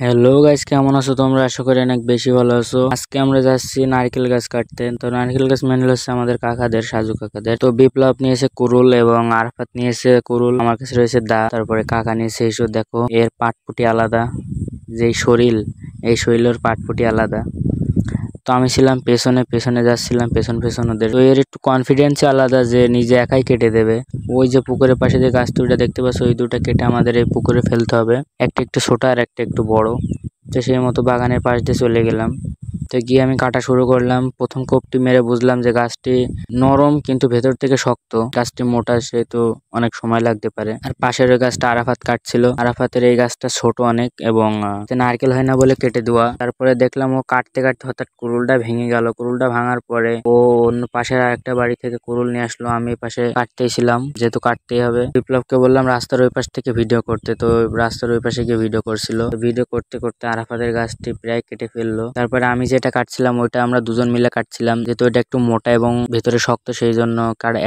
Hello guys, কেমন আছো তোমরা? আশা করি অনেক বেশি ভালো আছো। আজকে আমরা যাচ্ছি নারকেল গাছ কাটতে। তো নারকেল গাছ মেনে হচ্ছে আমাদের কাকাদের, সাজু কাকাদের। তো বিপ্লব নিয়েছে কুরুল এবং আরফাত নিয়েছে কুরুল, আমার কাছে রয়েছে দা, তারপরে কাকা নিয়েছে এসো। দেখো এর পাটপুটি আলাদা, যেই শরীর, এই শরীরের পাটপুটি আলাদা। তো আমি ছিলাম পেছনে পেছনে যাচ্ছিলাম, পেছন পেছন ওদের। তো এর একটু কনফিডেন্স আলাদা যে নিজে একাই কেটে দেবে। ওই যে পুকুরের পাশে যে গাছ দুটা দেখতে পাচ্ছ, ওই দুটা কেটে আমাদের এই পুকুরে ফেলতে হবে। একটা একটু ছোট আর একটা একটু বড়। তো সেই মতো বাগানের পাশ দিয়ে চলে গেলাম। তো গিয়ে আমি কাটা শুরু করলাম। প্রথম কোপটি মেরে বুঝলাম যে গাছটি নরম কিন্তু ভেতর থেকে শক্ত। গাছটি মোটা, সেহেতু অনেক সময় লাগতে পারে। আর পাশের ওই গাছটা আরাফাত কাটছিল। আরাফাতের এই গাছটা ছোট অনেক এবং নারকেল হয় না বলে কেটে দেওয়া। তারপরে দেখলাম ও কাটতে কাটতে হঠাৎ কুরুলটা ভেঙে গেল। কুরুলটা ভাঙার পরে ও অন্য পাশের আরেকটা বাড়ি থেকে কুরুল নিয়ে আসলো। আমি এই পাশে কাটতেই ছিলাম, যেহেতু কাটতেই হবে। বিপ্লবকে বললাম রাস্তার ওই পাশ থেকে ভিডিও করতে, তো রাস্তার ওই পাশে গিয়ে ভিডিও করছিল। ভিডিও করতে করতে আরাফাতের গাছটি প্রায় কেটে ফেললো। তারপরে আমি যেটা কাটছিলাম ওইটা আমরা দুজন মিলে কাটছিলাম, যেহেতু এটা একটু মোটা এবং ভেতরে শক্ত, সেই জন্য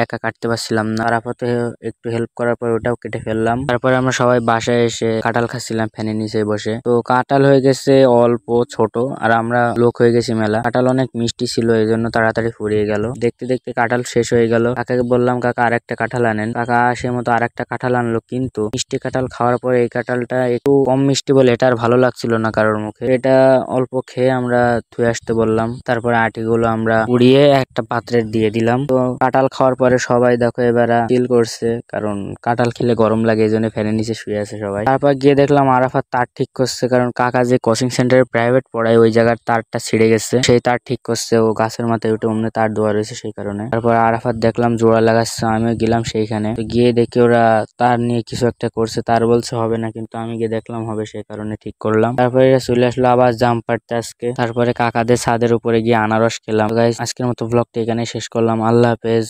একা কাটতে পারছিলাম না। আরাফাতে একটু হেল্প করার পর ওটাও কেটে ফেললাম। তারপরে আমরা সবাই বাসায় এসে কাঁঠাল খাচ্ছিলাম ফ্যানের নিচে বসে। তো কাঁঠাল হয়ে গেছে অল্প ছোট, আর আমরা লোক হয়ে গেছি মেলা। কাঁঠাল অনেক মিষ্টি ছিল, এই জন্য তাড়াতাড়ি ফুরিয়ে গেল। দেখতে দেখতে কাঁঠাল শেষ হয়ে গেল। কাকাকে বললাম কাকা আর একটা কাঁঠাল আনেন। কাকা সে মতো আর একটা কাঁঠাল আনলো, কিন্তু মিষ্টি কাঁঠাল খাওয়ার পরে এই কাঁঠালটা একটু কম মিষ্টি বলে এটা আর ভালো লাগছিল না কারোর মুখে। এটা অল্প খেয়ে আমরা ধুয়ে আসতে বললাম। তারপরে আটিগুলো আমরা উড়িয়ে একটা পাত্রে দিয়ে দিলাম। তো কাঁঠাল খাওয়ার পরে সবাই দেখো এবার চিল করছে, কারণ কাঁঠাল খেলে গরম লাগে, এই জন্য ফ্যানের নিচে শুয়ে আছে সবাই। তারপর গিয়ে দেখলাম আরাফাত তার ঠিক করছে, কারণ কাকা যে কোচিং সেন্টারে প্রাইভেট পড়ায় ওই জায়গার তারটা ছিঁড়ে গেছে, সেই তার ঠিক করছে। ও গাছের মাথায় উঠে অমনি তার দেওয়া রয়েছে সেই কারণে। তারপর আরাফাত দেখলাম জোড়া লাগাচ্ছে, আমিও গেলাম সেইখানে। তো গিয়ে দেখি ওরা তার নিয়ে কিছু একটা করছে। তার বলছে হবে না, কিন্তু আমি গিয়ে দেখলাম হবে, সেই কারণে ঠিক করলাম। তারপরে এরা চলে আসলো আবার জাম পাড়তে আজকে। তারপরে কাকাদের ছাদের উপরে গিয়ে আনারস খেলাম। গাইস, আজকের মতো ব্লগটা এখানে শেষ করলাম। আল্লাহ হাফেজ।